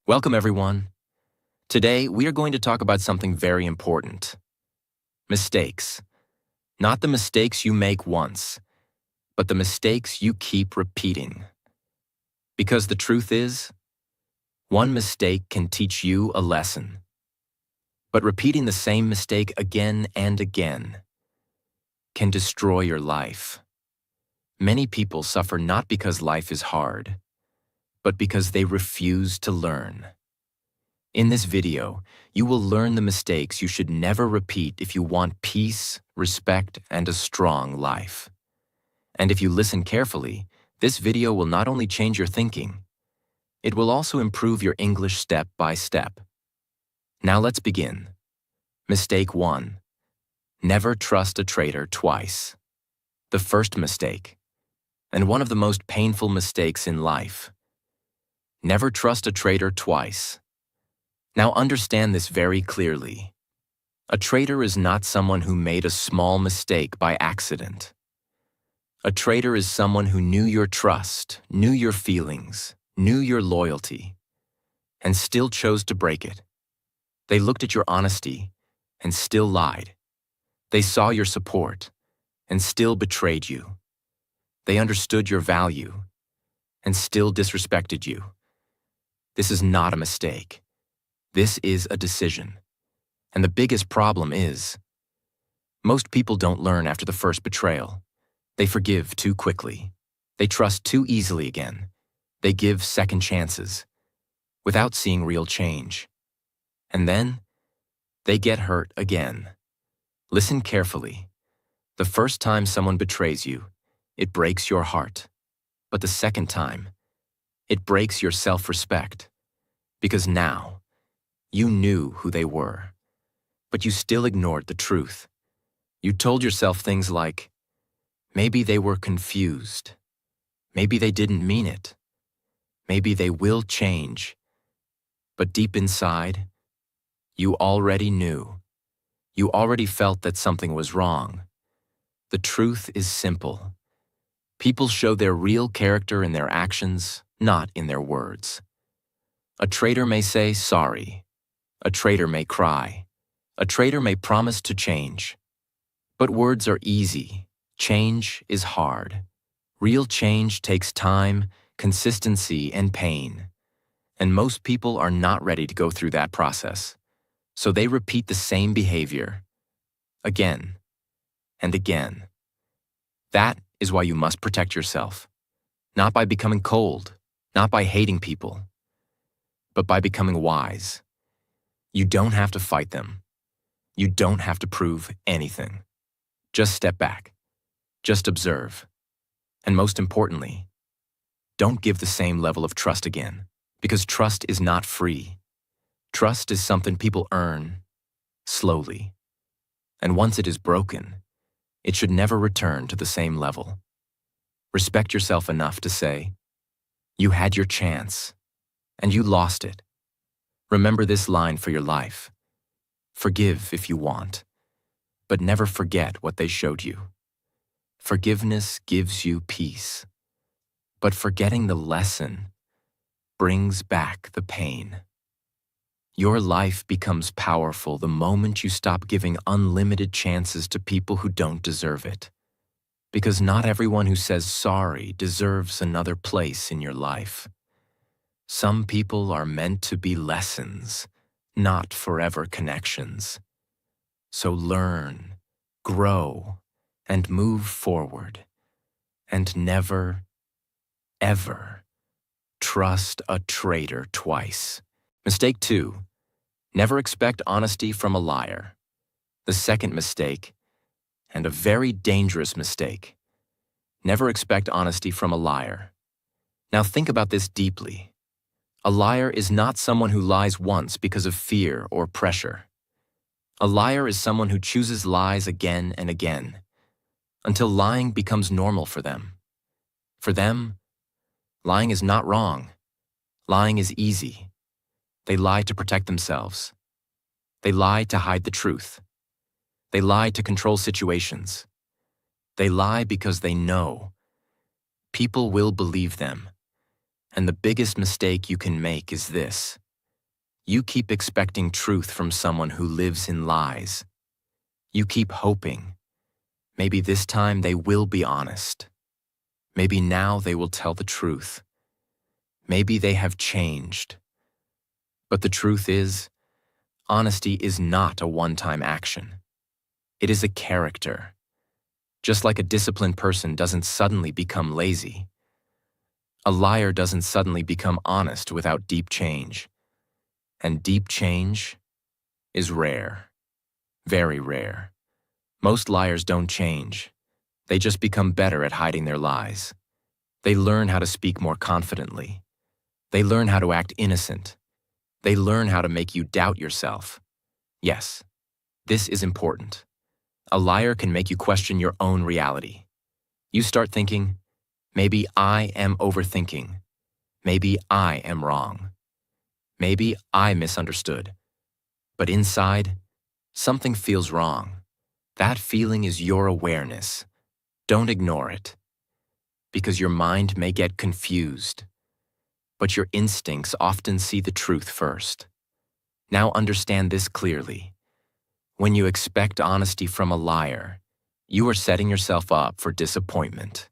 Welcome, everyone. Today, we are going to talk about something very important. Mistakes. Not the mistakes you make once, but the mistakes you keep repeating. Because the truth is, one mistake can teach you a lesson. But repeating the same mistake again and again can destroy your life. Many people suffer not because life is hard, but because they refuse to learn. In this video, you will learn the mistakes you should never repeat if you want peace, respect, and a strong life. And if you listen carefully, this video will not only change your thinking, it will also improve your English step by step. Now let's begin. Mistake 1. Never trust a traitor twice. The first mistake, and one of the most painful mistakes in life. Never trust a traitor twice. Now understand this very clearly. A traitor is not someone who made a small mistake by accident. A traitor is someone who knew your trust, knew your feelings, knew your loyalty, and still chose to break it. They looked at your honesty and still lied. They saw your support and still betrayed you. They understood your value and still disrespected you. This is not a mistake. This is a decision. And the biggest problem is, most people don't learn after the first betrayal. They forgive too quickly. They trust too easily again. They give second chances, without seeing real change. And then, they get hurt again. Listen carefully. The first time someone betrays you, it breaks your heart. But the second time, it breaks your self-respect. Because now, you knew who they were, but you still ignored the truth. You told yourself things like, maybe they were confused. Maybe they didn't mean it. Maybe they will change. But deep inside, you already knew. You already felt that something was wrong. The truth is simple. People show their real character in their actions, not in their words. A traitor may say sorry. A traitor may cry. A traitor may promise to change. But words are easy. Change is hard. Real change takes time, consistency, and pain. And most people are not ready to go through that process. So they repeat the same behavior again and again. That is why you must protect yourself. Not by becoming cold, not by hating people, but by becoming wise. You don't have to fight them. You don't have to prove anything. Just step back. Just observe. And most importantly, don't give the same level of trust again, because trust is not free. Trust is something people earn slowly. And once it is broken, it should never return to the same level. Respect yourself enough to say, you had your chance, and you lost it. Remember this line for your life. Forgive if you want, but never forget what they showed you. Forgiveness gives you peace, but forgetting the lesson brings back the pain. Your life becomes powerful the moment you stop giving unlimited chances to people who don't deserve it. Because not everyone who says sorry deserves another place in your life. Some people are meant to be lessons, not forever connections. So learn, grow, and move forward. And never, ever trust a traitor twice. Mistake 2. Never expect honesty from a liar. The second mistake, and a very dangerous mistake. Never expect honesty from a liar. Now think about this deeply. A liar is not someone who lies once because of fear or pressure. A liar is someone who chooses lies again and again, until lying becomes normal for them. For them, lying is not wrong. Lying is easy. They lie to protect themselves. They lie to hide the truth. They lie to control situations. They lie because they know people will believe them. And the biggest mistake you can make is this: You keep expecting truth from someone who lives in lies. You keep hoping. Maybe this time they will be honest. Maybe now they will tell the truth. Maybe they have changed. But the truth is, honesty is not a one-time action. It is a character. Just like a disciplined person doesn't suddenly become lazy, a liar doesn't suddenly become honest without deep change. And deep change is rare. Very rare. Most liars don't change. They just become better at hiding their lies. They learn how to speak more confidently. They learn how to act innocent. They learn how to make you doubt yourself. Yes, this is important. A liar can make you question your own reality. You start thinking, maybe I am overthinking. Maybe I am wrong. Maybe I misunderstood. But inside, something feels wrong. That feeling is your awareness. Don't ignore it. Because your mind may get confused. But your instincts often see the truth first. Now understand this clearly. When you expect honesty from a liar, you are setting yourself up for disappointment.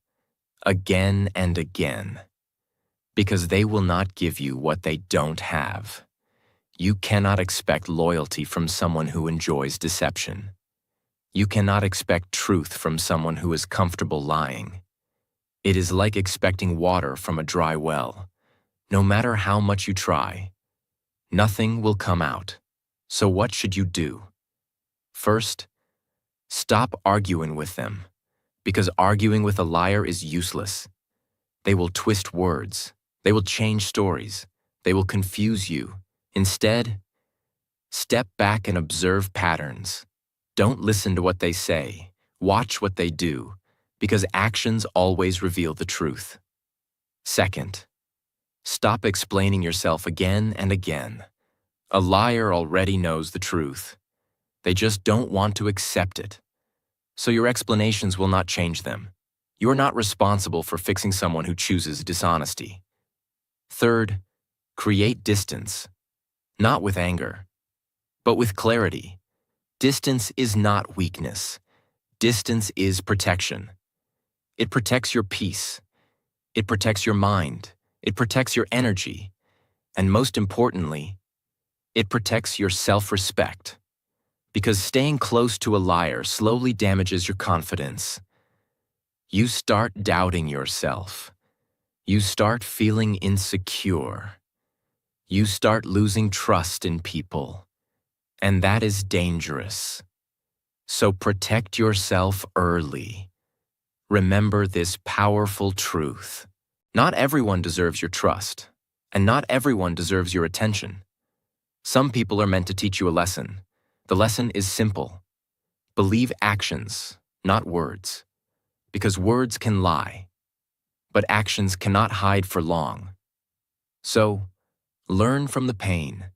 Again and again. Because they will not give you what they don't have. You cannot expect loyalty from someone who enjoys deception. You cannot expect truth from someone who is comfortable lying. It is like expecting water from a dry well. No matter how much you try, nothing will come out. So what should you do? First, stop arguing with them, because arguing with a liar is useless. They will twist words. They will change stories. They will confuse you. Instead, step back and observe patterns. Don't listen to what they say. Watch what they do, because actions always reveal the truth. Second, stop explaining yourself again and again. A liar already knows the truth. They just don't want to accept it. So your explanations will not change them. You are not responsible for fixing someone who chooses dishonesty. Third, create distance. Not with anger, but with clarity. Distance is not weakness. Distance is protection. It protects your peace. It protects your mind. It protects your energy. And most importantly, it protects your self-respect. Because staying close to a liar slowly damages your confidence. You start doubting yourself. You start feeling insecure. You start losing trust in people. And that is dangerous. So protect yourself early. Remember this powerful truth. Not everyone deserves your trust, and not everyone deserves your attention. Some people are meant to teach you a lesson. The lesson is simple. Believe actions, not words. Because words can lie, but actions cannot hide for long. So, learn from the pain,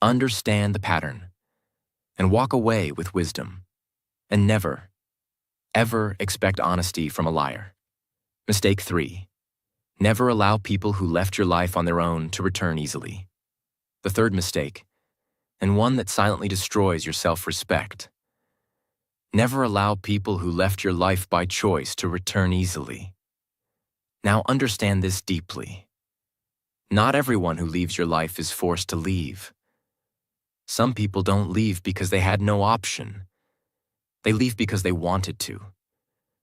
understand the pattern, and walk away with wisdom. And never, ever expect honesty from a liar. Mistake 3. Never allow people who left your life on their own to return easily. The third mistake, and one that silently destroys your self-respect. Never allow people who left your life by choice to return easily. Now understand this deeply. Not everyone who leaves your life is forced to leave. Some people don't leave because they had no option. They leave because they wanted to.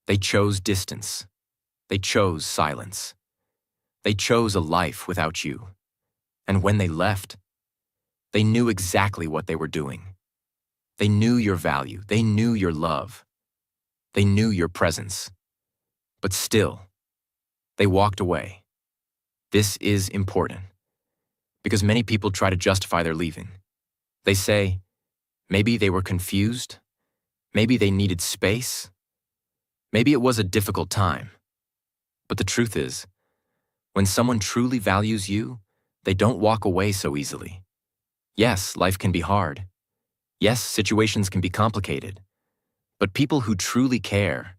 They chose distance. They chose silence. They chose a life without you. And when they left, they knew exactly what they were doing. They knew your value. They knew your love. They knew your presence. But still, they walked away. This is important, because many people try to justify their leaving. They say, maybe they were confused, maybe they needed space, maybe it was a difficult time. But the truth is, when someone truly values you, they don't walk away so easily. Yes, life can be hard. Yes, situations can be complicated. But people who truly care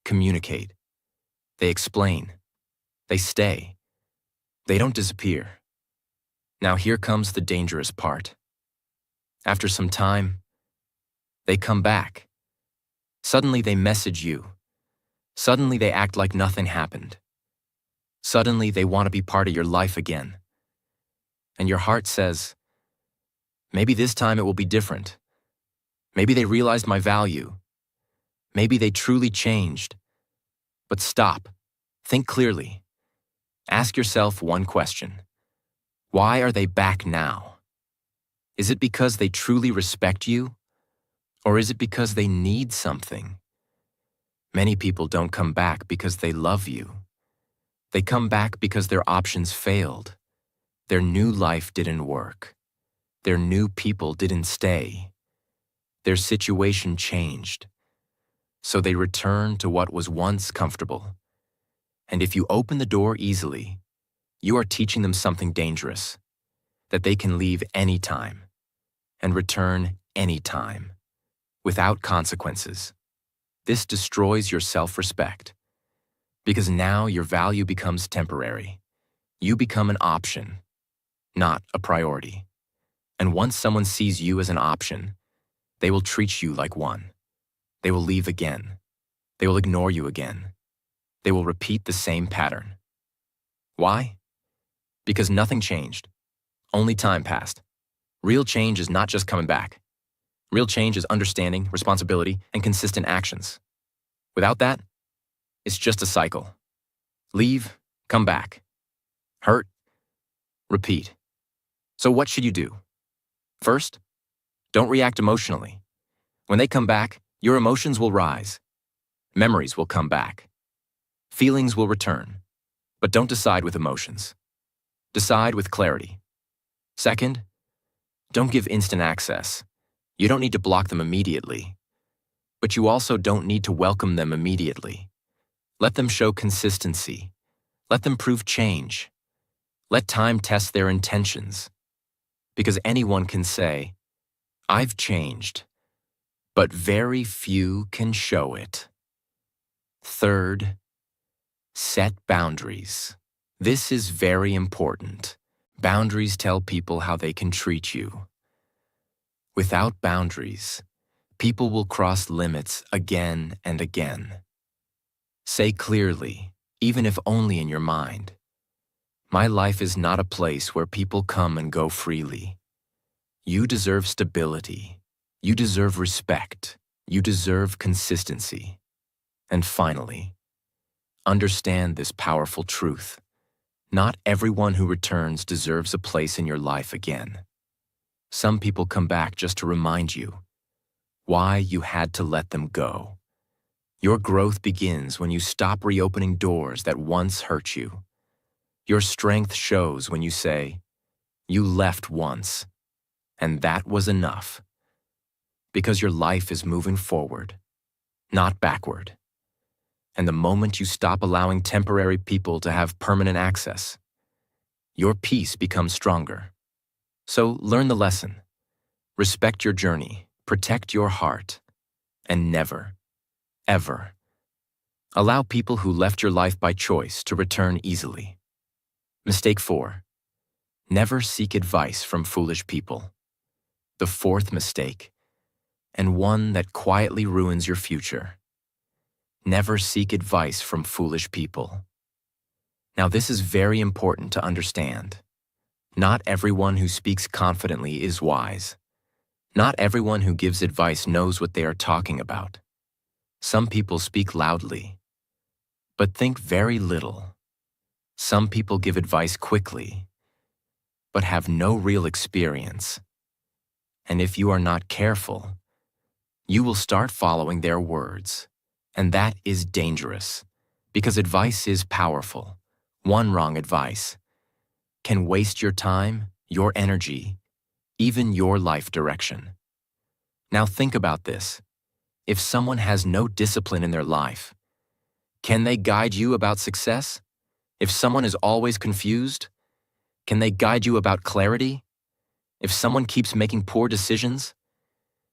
communicate. They explain. They stay. They don't disappear. Now here comes the dangerous part. After some time, they come back. Suddenly they message you. Suddenly they act like nothing happened. Suddenly they want to be part of your life again. And your heart says, maybe this time it will be different. Maybe they realized my value. Maybe they truly changed. But stop. Think clearly. Ask yourself one question. Why are they back now? Is it because they truly respect you? Or is it because they need something? Many people don't come back because they love you. They come back because their options failed. Their new life didn't work. Their new people didn't stay. Their situation changed. So they return to what was once comfortable. And if you open the door easily, you are teaching them something dangerous, that they can leave anytime and return anytime, without consequences. This destroys your self-respect, because now your value becomes temporary. You become an option, not a priority. And once someone sees you as an option, they will treat you like one. They will leave again. They will ignore you again. They will repeat the same pattern. Why? Because nothing changed. Only time passed. Real change is not just coming back. Real change is understanding, responsibility, and consistent actions. Without that, it's just a cycle. Leave, come back. Hurt, repeat. So what should you do? First, don't react emotionally. When they come back, your emotions will rise. Memories will come back. Feelings will return. But don't decide with emotions. Decide with clarity. Second, don't give instant access. You don't need to block them immediately. But you also don't need to welcome them immediately. Let them show consistency. Let them prove change. Let time test their intentions. Because anyone can say, I've changed, but very few can show it. Third, set boundaries. This is very important. Boundaries tell people how they can treat you. Without boundaries, people will cross limits again and again. Say clearly, even if only in your mind, my life is not a place where people come and go freely. You deserve stability. You deserve respect. You deserve consistency. And finally, understand this powerful truth. Not everyone who returns deserves a place in your life again. Some people come back just to remind you why you had to let them go. Your growth begins when you stop reopening doors that once hurt you. Your strength shows when you say, you left once, and that was enough. Because your life is moving forward, not backward. And the moment you stop allowing temporary people to have permanent access, your peace becomes stronger. So learn the lesson. Respect your journey, protect your heart, and never, ever allow people who left your life by choice to return easily. Mistake 4. Never seek advice from foolish people. The fourth mistake, and one that quietly ruins your future. Never seek advice from foolish people. Now this is very important to understand. Not everyone who speaks confidently is wise. Not everyone who gives advice knows what they are talking about. Some people speak loudly, but think very little. Some people give advice quickly, but have no real experience. And if you are not careful, you will start following their words. And that is dangerous, because advice is powerful. One wrong advice can waste your time, your energy, even your life direction. Now think about this. If someone has no discipline in their life, can they guide you about success? If someone is always confused, can they guide you about clarity? If someone keeps making poor decisions,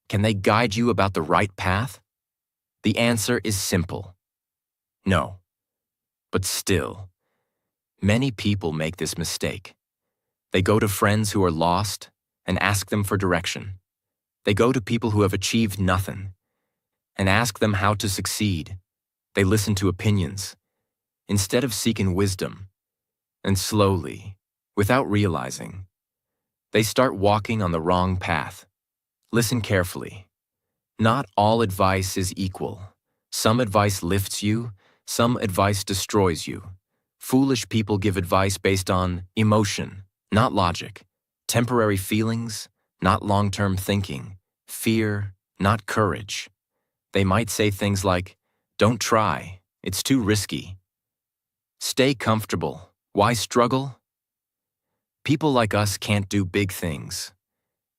can they guide you about the right path? The answer is simple. No. But still, many people make this mistake. They go to friends who are lost and ask them for direction. They go to people who have achieved nothing and ask them how to succeed. They listen to opinions instead of seeking wisdom. And slowly, without realizing, they start walking on the wrong path. Listen carefully. Not all advice is equal. Some advice lifts you, some advice destroys you. Foolish people give advice based on emotion, not logic. Temporary feelings, not long-term thinking. Fear, not courage. They might say things like, "Don't try, it's too risky." "Stay comfortable, why struggle?" People like us can't do big things.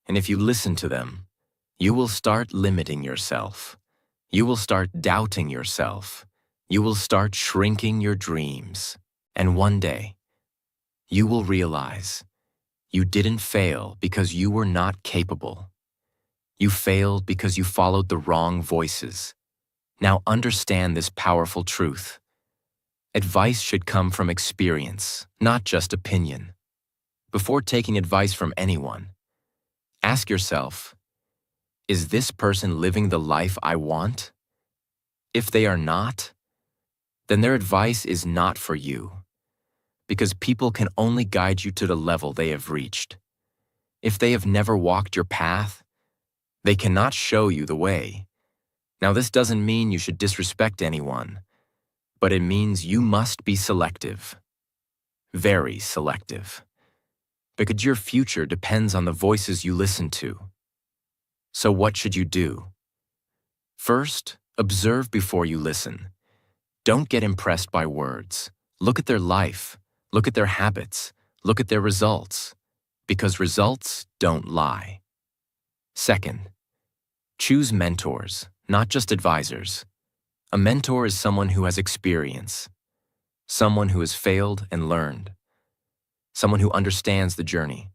And if you listen to them, you will start limiting yourself. You will start doubting yourself. You will start shrinking your dreams. And one day, you will realize you didn't fail because you were not capable. You failed because you followed the wrong voices. Now understand this powerful truth. Advice should come from experience, not just opinion. Before taking advice from anyone, ask yourself, is this person living the life I want? If they are not, then their advice is not for you, because people can only guide you to the level they have reached. If they have never walked your path, they cannot show you the way. Now, this doesn't mean you should disrespect anyone, but it means you must be selective. Very selective. Because your future depends on the voices you listen to. So what should you do? First, observe before you listen. Don't get impressed by words. Look at their life. Look at their habits. Look at their results. Because results don't lie. Second, choose mentors, not just advisors. A mentor is someone who has experience, someone who has failed and learned, someone who understands the journey.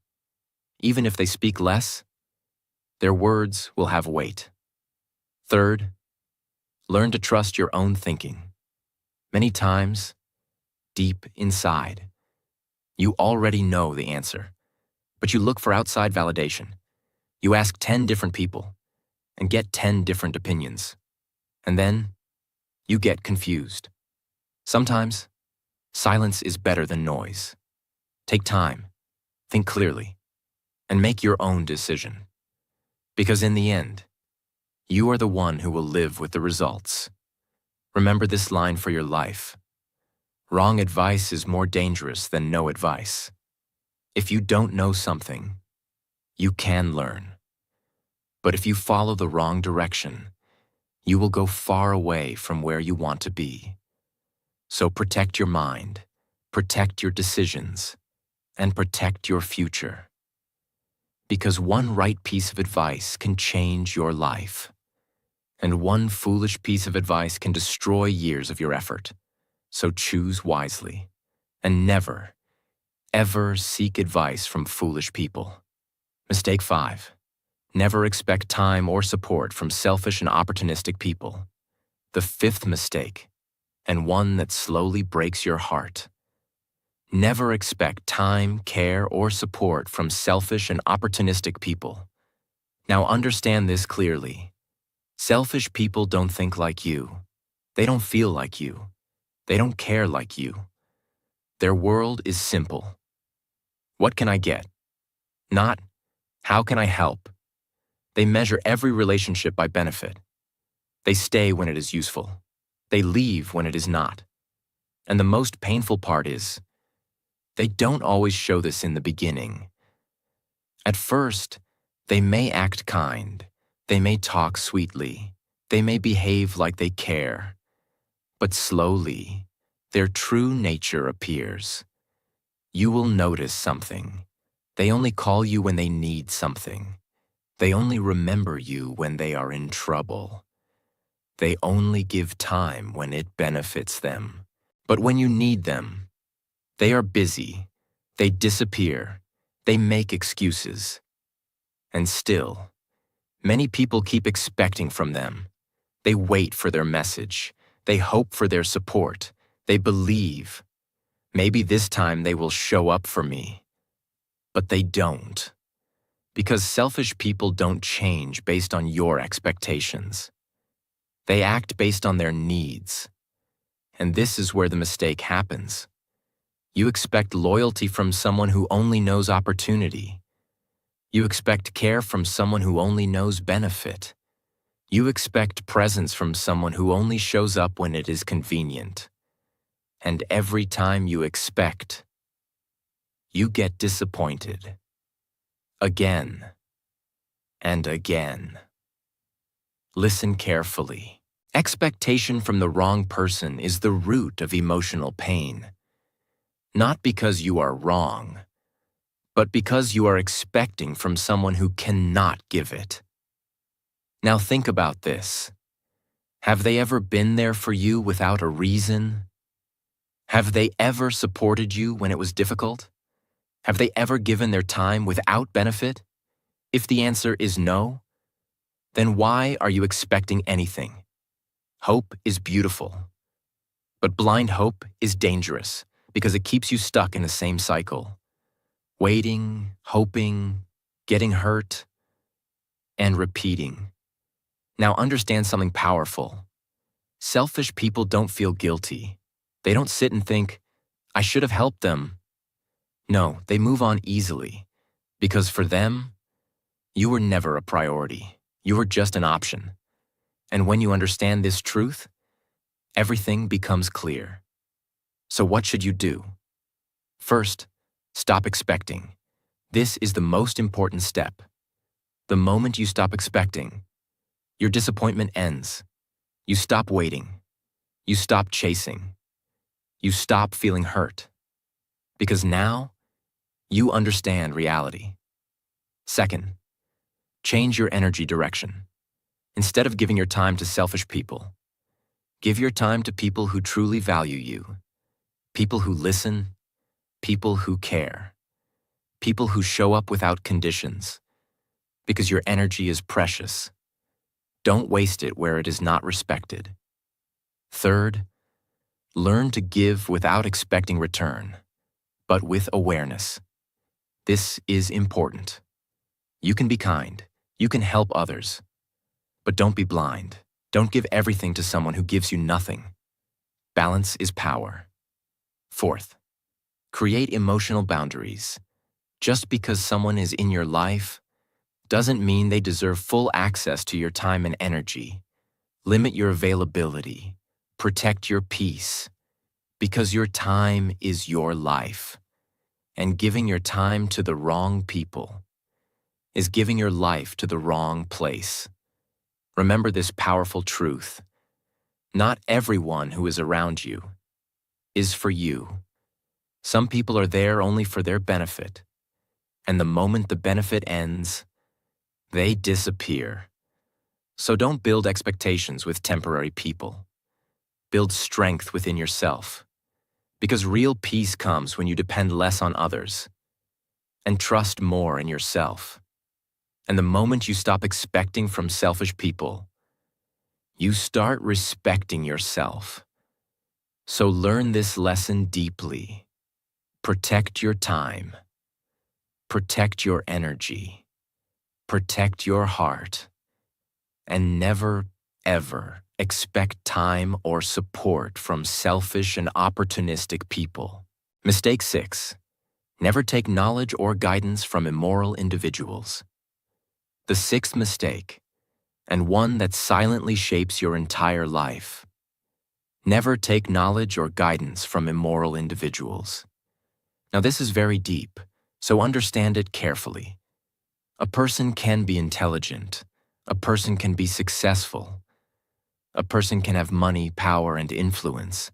Even if they speak less, their words will have weight. Third, learn to trust your own thinking. Many times, deep inside, you already know the answer, but you look for outside validation. You ask 10 different people and get 10 different opinions. And then, you get confused. Sometimes, silence is better than noise. Take time, think clearly, and make your own decision. Because in the end, you are the one who will live with the results. Remember this line for your life. Wrong advice is more dangerous than no advice. If you don't know something, you can learn. But if you follow the wrong direction, you will go far away from where you want to be. So protect your mind, protect your decisions, and protect your future. Because one right piece of advice can change your life. And one foolish piece of advice can destroy years of your effort. So choose wisely. And never, ever seek advice from foolish people. Mistake 5. Never expect time or support from selfish and opportunistic people. The 5th mistake, and one that slowly breaks your heart. Never expect time, care, or support from selfish and opportunistic people. Now understand this clearly. Selfish people don't think like you. They don't feel like you. They don't care like you. Their world is simple. What can I get? Not, how can I help? They measure every relationship by benefit. They stay when it is useful. They leave when it is not. And the most painful part is, they don't always show this in the beginning. At first, they may act kind. They may talk sweetly. They may behave like they care. But slowly, their true nature appears. You will notice something. They only call you when they need something. They only remember you when they are in trouble. They only give time when it benefits them. But when you need them, they are busy. They disappear. They make excuses. And still, many people keep expecting from them. They wait for their message. They hope for their support. They believe, maybe this time they will show up for me. But they don't. Because selfish people don't change based on your expectations. They act based on their needs. And this is where the mistake happens. You expect loyalty from someone who only knows opportunity. You expect care from someone who only knows benefit. You expect presence from someone who only shows up when it is convenient. And every time you expect, you get disappointed. Again and again. Listen carefully. Expectation from the wrong person is the root of emotional pain. Not because you are wrong, but because you are expecting from someone who cannot give it. Now think about this. Have they ever been there for you without a reason? Have they ever supported you when it was difficult? Have they ever given their time without benefit? If the answer is no, then why are you expecting anything? Hope is beautiful, but blind hope is dangerous because it keeps you stuck in the same cycle. Waiting, hoping, getting hurt, and repeating. Now understand something powerful. Selfish people don't feel guilty. They don't sit and think, I should have helped them. No, they move on easily because for them, you were never a priority. You were just an option. And when you understand this truth, everything becomes clear. So what should you do? First, stop expecting. This is the most important step. The moment you stop expecting, your disappointment ends. You stop waiting. You stop chasing. You stop feeling hurt. Because now, you understand reality. Second, change your energy direction. Instead of giving your time to selfish people, give your time to people who truly value you. People who listen, people who care, people who show up without conditions. Because your energy is precious. Don't waste it where it is not respected. Third, learn to give without expecting return, but with awareness. This is important. You can be kind. You can help others. But don't be blind. Don't give everything to someone who gives you nothing. Balance is power. Fourth, create emotional boundaries. Just because someone is in your life doesn't mean they deserve full access to your time and energy. Limit your availability. Protect your peace. Because your time is your life. And giving your time to the wrong people is giving your life to the wrong place. Remember this powerful truth. Not everyone who is around you is for you. Some people are there only for their benefit. And the moment the benefit ends, they disappear. So don't build expectations with temporary people. Build strength within yourself. Because real peace comes when you depend less on others and trust more in yourself. And the moment you stop expecting from selfish people, you start respecting yourself. So learn this lesson deeply. Protect your time. Protect your energy. Protect your heart. And never, ever expect time or support from selfish and opportunistic people. Mistake 6. Never take knowledge or guidance from immoral individuals. The sixth mistake, and one that silently shapes your entire life. Never take knowledge or guidance from immoral individuals. Now this is very deep, so understand it carefully. A person can be intelligent. A person can be successful. A person can have money, power, and influence.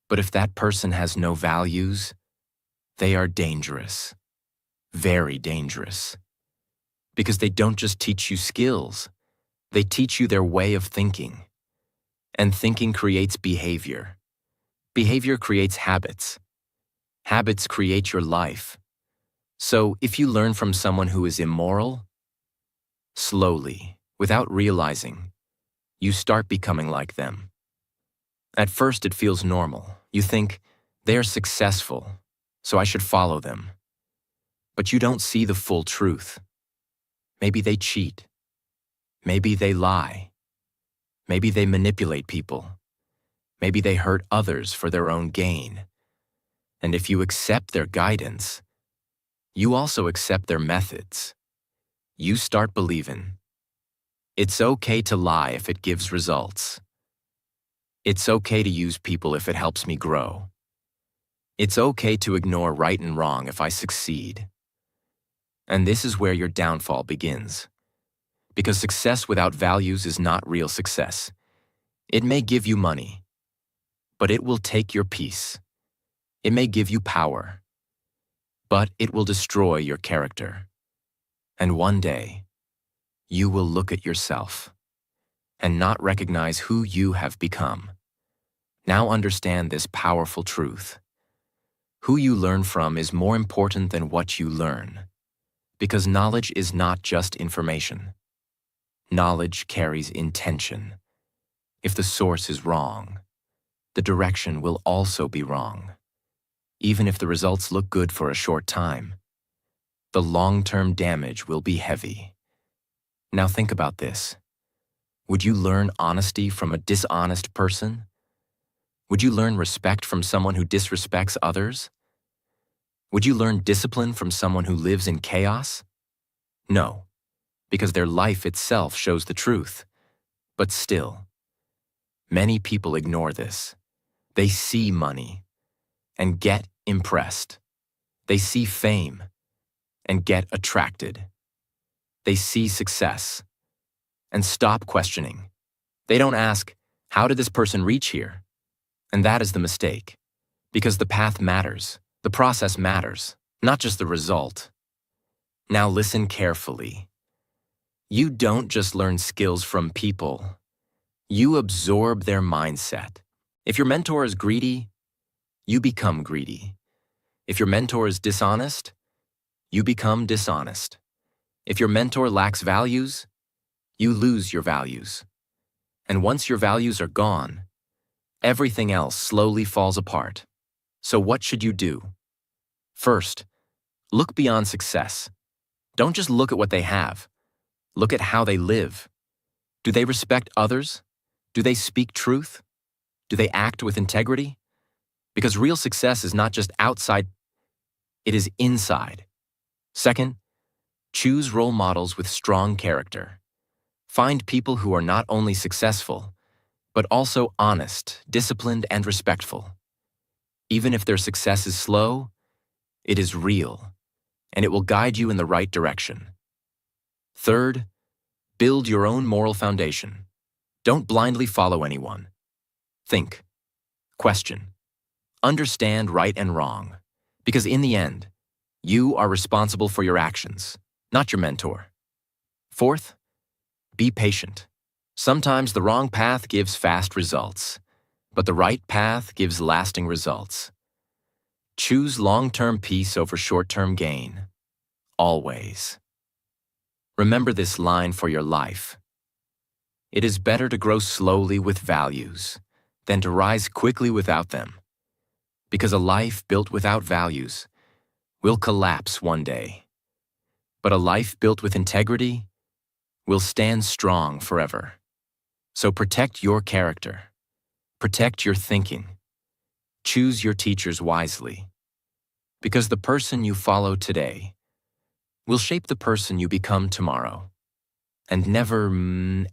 But if that person has no values, they are dangerous. Very dangerous. Because they don't just teach you skills, they teach you their way of thinking. And thinking creates behavior. Behavior creates habits. Habits create your life. So if you learn from someone who is immoral, slowly, without realizing, you start becoming like them. At first it feels normal. You think, they are successful, so I should follow them. but you don't see the full truth. Maybe they cheat. Maybe they lie. Maybe they manipulate people. Maybe they hurt others for their own gain. And if you accept their guidance, you also accept their methods. You start believing. It's okay to lie if it gives results. It's okay to use people if it helps me grow. It's okay to ignore right and wrong if I succeed. And this is where your downfall begins. Because success without values is not real success. It may give you money, but it will take your peace. It may give you power, but it will destroy your character. And one day, you will look at yourself and not recognize who you have become. Now understand this powerful truth. Who you learn from is more important than what you learn, because knowledge is not just information. Knowledge carries intention. If the source is wrong, the direction will also be wrong. Even if the results look good for a short time, the long-term damage will be heavy. Now think about this. Would you learn honesty from a dishonest person? Would you learn respect from someone who disrespects others? Would you learn discipline from someone who lives in chaos? No, because their life itself shows the truth. But still, many people ignore this. They see money and get impressed. They see fame and get attracted. They see success and stop questioning. They don't ask, how did this person reach here? And that is the mistake, because the path matters, the process matters, not just the result. Now listen carefully. You don't just learn skills from people. You absorb their mindset. If your mentor is greedy, you become greedy. If your mentor is dishonest, you become dishonest. If your mentor lacks values, you lose your values. And once your values are gone, everything else slowly falls apart. So what should you do? First, look beyond success. Don't just look at what they have. Look at how they live. Do they respect others? Do they speak truth? Do they act with integrity? Because real success is not just outside, it is inside. Second, choose role models with strong character. Find people who are not only successful, but also honest, disciplined, and respectful. Even if their success is slow, it is real, and it will guide you in the right direction. Third, build your own moral foundation. Don't blindly follow anyone. Think, question, understand right and wrong, because in the end, you are responsible for your actions, not your mentor. Fourth, be patient. Sometimes the wrong path gives fast results, but the right path gives lasting results. Choose long-term peace over short-term gain. Always. Remember this line for your life. It is better to grow slowly with values than to rise quickly without them, because a life built without values will collapse one day. But a life built with integrity will stand strong forever. So protect your character. Protect your thinking. Choose your teachers wisely. Because the person you follow today will shape the person you become tomorrow. And never,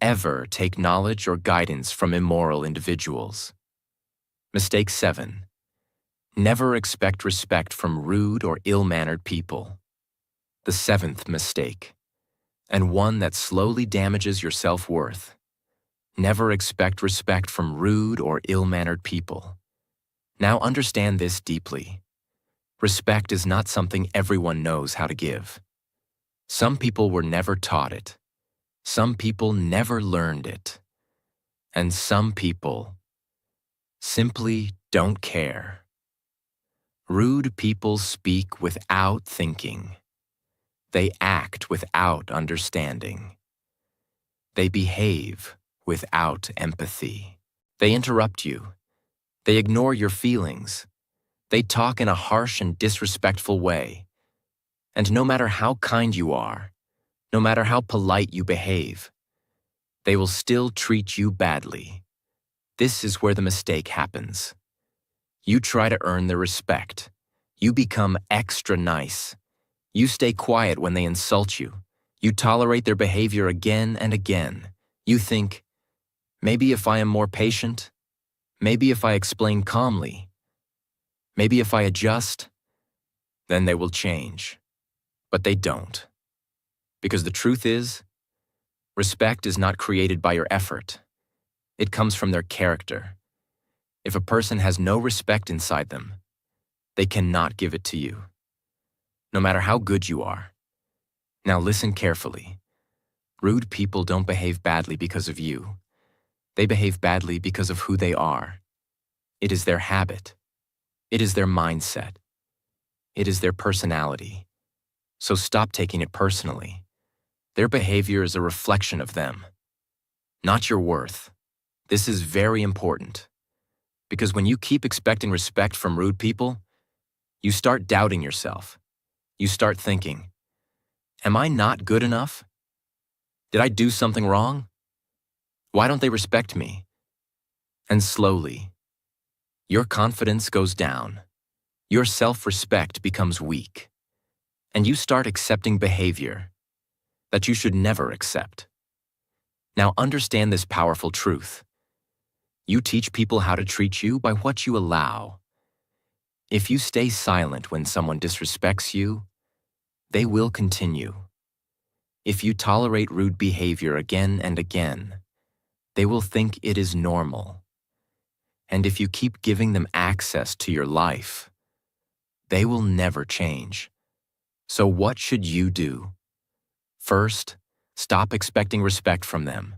ever take knowledge or guidance from immoral individuals. Mistake 7. Never expect respect from rude or ill-mannered people. The 7th mistake, and one that slowly damages your self-worth. Never expect respect from rude or ill-mannered people. Now understand this deeply. Respect is not something everyone knows how to give. Some people were never taught it. Some people never learned it. And some people simply don't care. Rude people speak without thinking. They act without understanding. They behave without empathy. They interrupt you. They ignore your feelings. They talk in a harsh and disrespectful way. And no matter how kind you are, no matter how polite you behave, they will still treat you badly. This is where the mistake happens. You try to earn their respect. You become extra nice. You stay quiet when they insult you. You tolerate their behavior again and again. You think, maybe if I am more patient, maybe if I explain calmly, maybe if I adjust, then they will change. But they don't. Because the truth is, respect is not created by your effort. It comes from their character. If a person has no respect inside them, they cannot give it to you, no matter how good you are. Now listen carefully. Rude people don't behave badly because of you. They behave badly because of who they are. It is their habit. It is their mindset. It is their personality. So stop taking it personally. Their behavior is a reflection of them, not your worth. This is very important, because when you keep expecting respect from rude people, you start doubting yourself. You start thinking, am I not good enough? Did I do something wrong? Why don't they respect me? And slowly, your confidence goes down. Your self-respect becomes weak. And you start accepting behavior that you should never accept. Now understand this powerful truth. You teach people how to treat you by what you allow. If you stay silent when someone disrespects you, they will continue. If you tolerate rude behavior again and again, they will think it is normal. And if you keep giving them access to your life, they will never change. So what should you do? First, stop expecting respect from them.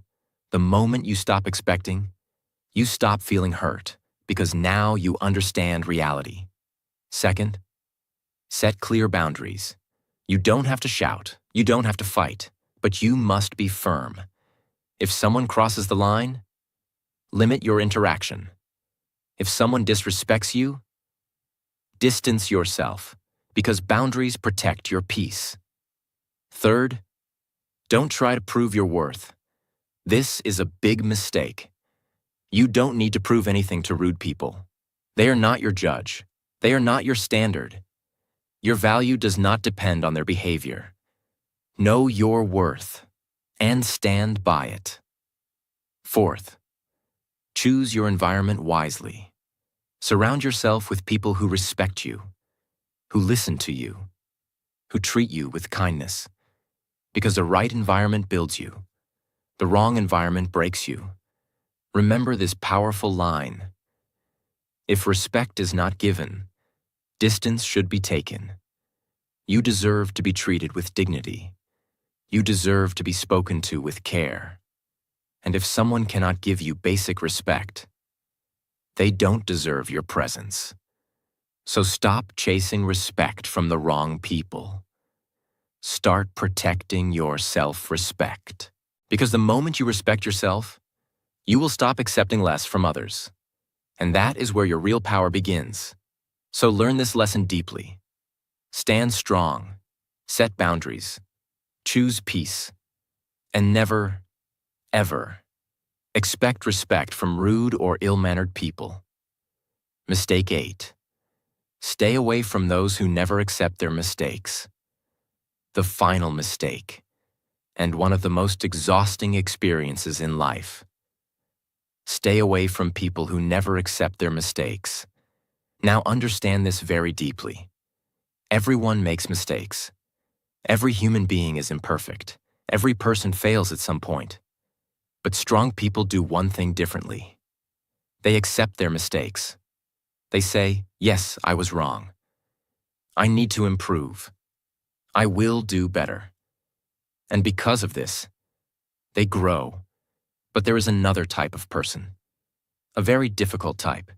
The moment you stop expecting, you stop feeling hurt, because now you understand reality. Second, set clear boundaries. You don't have to shout, you don't have to fight, but you must be firm. If someone crosses the line, limit your interaction. If someone disrespects you, distance yourself, because boundaries protect your peace. Third, don't try to prove your worth. This is a big mistake. You don't need to prove anything to rude people. They are not your judge. They are not your standard. Your value does not depend on their behavior. Know your worth and stand by it. Fourth, choose your environment wisely. Surround yourself with people who respect you, who listen to you, who treat you with kindness. Because the right environment builds you. The wrong environment breaks you. Remember this powerful line. If respect is not given, distance should be taken. You deserve to be treated with dignity. You deserve to be spoken to with care. And if someone cannot give you basic respect, they don't deserve your presence. So stop chasing respect from the wrong people. Start protecting your self-respect. Because the moment you respect yourself, you will stop accepting less from others. And that is where your real power begins. So learn this lesson deeply. Stand strong, set boundaries, choose peace, and never, ever expect respect from rude or ill-mannered people. Mistake 8. Stay away from those who never accept their mistakes. The final mistake, and one of the most exhausting experiences in life. Stay away from people who never accept their mistakes. Now understand this very deeply. Everyone makes mistakes. Every human being is imperfect. Every person fails at some point. But strong people do one thing differently. They accept their mistakes. They say, yes, I was wrong. I need to improve. I will do better. And because of this, they grow. But there is another type of person. A very difficult type.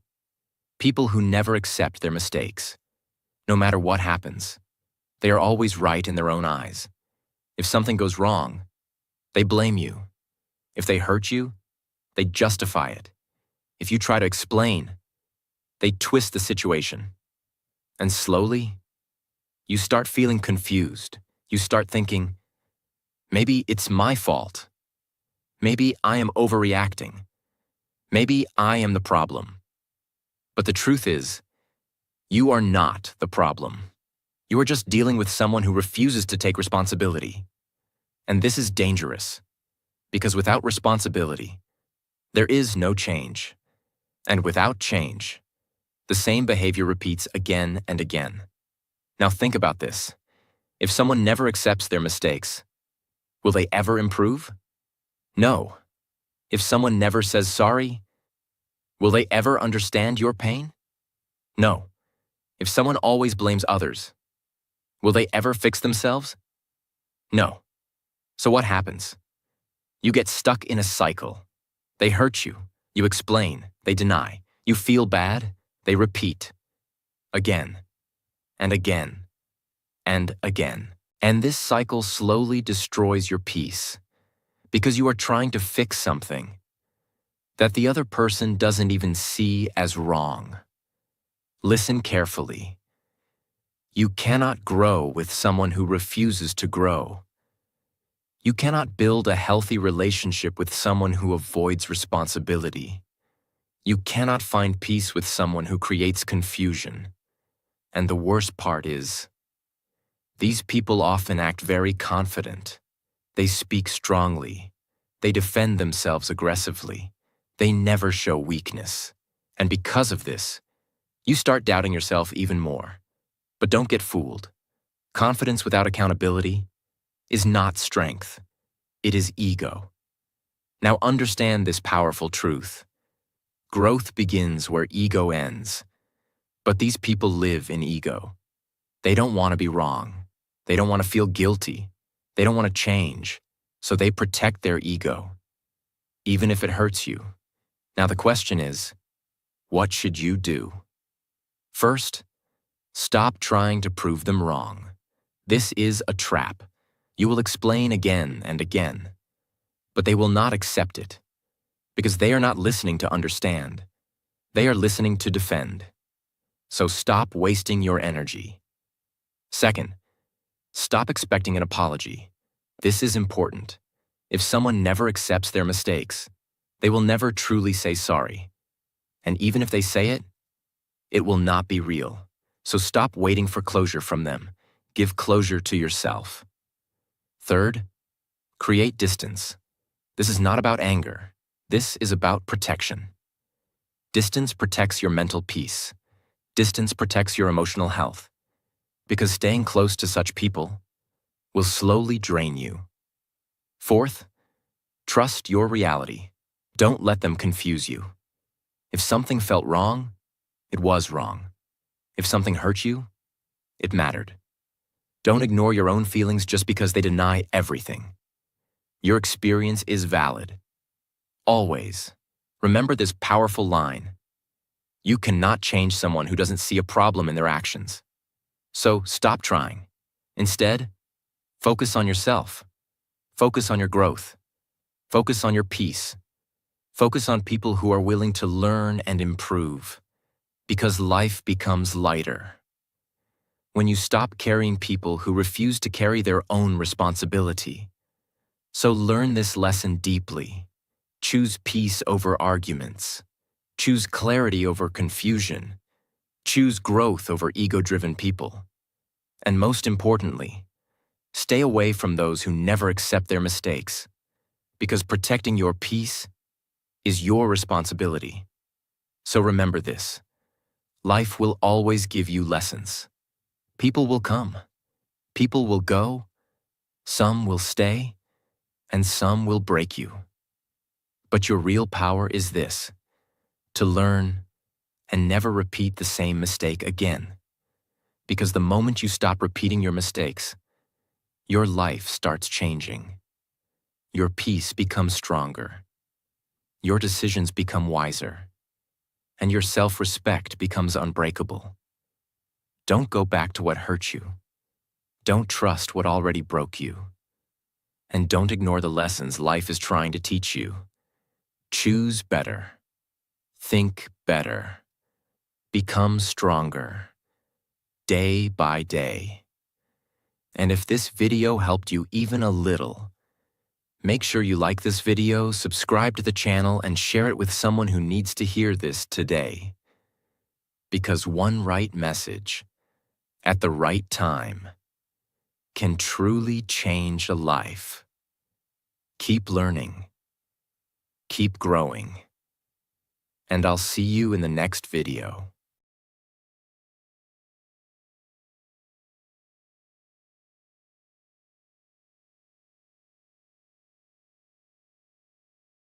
People who never accept their mistakes. No matter what happens, they are always right in their own eyes. If something goes wrong, they blame you. If they hurt you, they justify it. If you try to explain, they twist the situation. And slowly, You start feeling confused. You start thinking, maybe it's my fault. Maybe I am overreacting. Maybe I am the problem. But the truth is, you are not the problem. You are just dealing with someone who refuses to take responsibility. And this is dangerous, because without responsibility, there is no change. And without change, the same behavior repeats again and again. Now think about this. If someone never accepts their mistakes, will they ever improve? No. If someone never says sorry, will they ever understand your pain? No. If someone always blames others, will they ever fix themselves? No. So what happens? You get stuck in a cycle. They hurt you. You explain. They deny. You feel bad. They repeat. Again. And again. And again. And this cycle slowly destroys your peace because you are trying to fix something that the other person doesn't even see as wrong. Listen carefully. You cannot grow with someone who refuses to grow. You cannot build a healthy relationship with someone who avoids responsibility. You cannot find peace with someone who creates confusion. And the worst part is, these people often act very confident. They speak strongly. They defend themselves aggressively. They never show weakness. And because of this, you start doubting yourself even more. But don't get fooled. Confidence without accountability is not strength. It is ego. Now understand this powerful truth. Growth begins where ego ends. But these people live in ego. They don't want to be wrong. They don't want to feel guilty. They don't want to change. So they protect their ego, even if it hurts you. Now the question is, what should you do? First, stop trying to prove them wrong. This is a trap. You will explain again and again, but they will not accept it because they are not listening to understand. They are listening to defend. So stop wasting your energy. Second, stop expecting an apology. This is important. If someone never accepts their mistakes, they will never truly say sorry. And even if they say it, it will not be real. So stop waiting for closure from them. Give closure to yourself. Third, create distance. This is not about anger. This is about protection. Distance protects your mental peace. Distance protects your emotional health. Because staying close to such people will slowly drain you. Fourth, trust your reality. Don't let them confuse you. If something felt wrong, it was wrong. If something hurt you, it mattered. Don't ignore your own feelings just because they deny everything. Your experience is valid. Always. Remember this powerful line. You cannot change someone who doesn't see a problem in their actions. So stop trying. Instead, focus on yourself. Focus on your growth. Focus on your peace. Focus on people who are willing to learn and improve, because life becomes lighter when you stop carrying people who refuse to carry their own responsibility. So learn this lesson deeply. Choose peace over arguments. Choose clarity over confusion. Choose growth over ego-driven people. And most importantly, stay away from those who never accept their mistakes, because protecting your peace is your responsibility. So remember this. Life will always give you lessons. People will come. People will go. Some will stay. And some will break you. But your real power is this: to learn and never repeat the same mistake again. Because the moment you stop repeating your mistakes, your life starts changing. Your peace becomes stronger. Your decisions become wiser. And your self-respect becomes unbreakable. Don't go back to what hurt you. Don't trust what already broke you. And don't ignore the lessons life is trying to teach you. Choose better. Think better. Become stronger. Day by day. And if this video helped you even a little, make sure you like this video, subscribe to the channel, and share it with someone who needs to hear this today. Because one right message, at the right time, can truly change a life. Keep learning, keep growing, and I'll see you in the next video.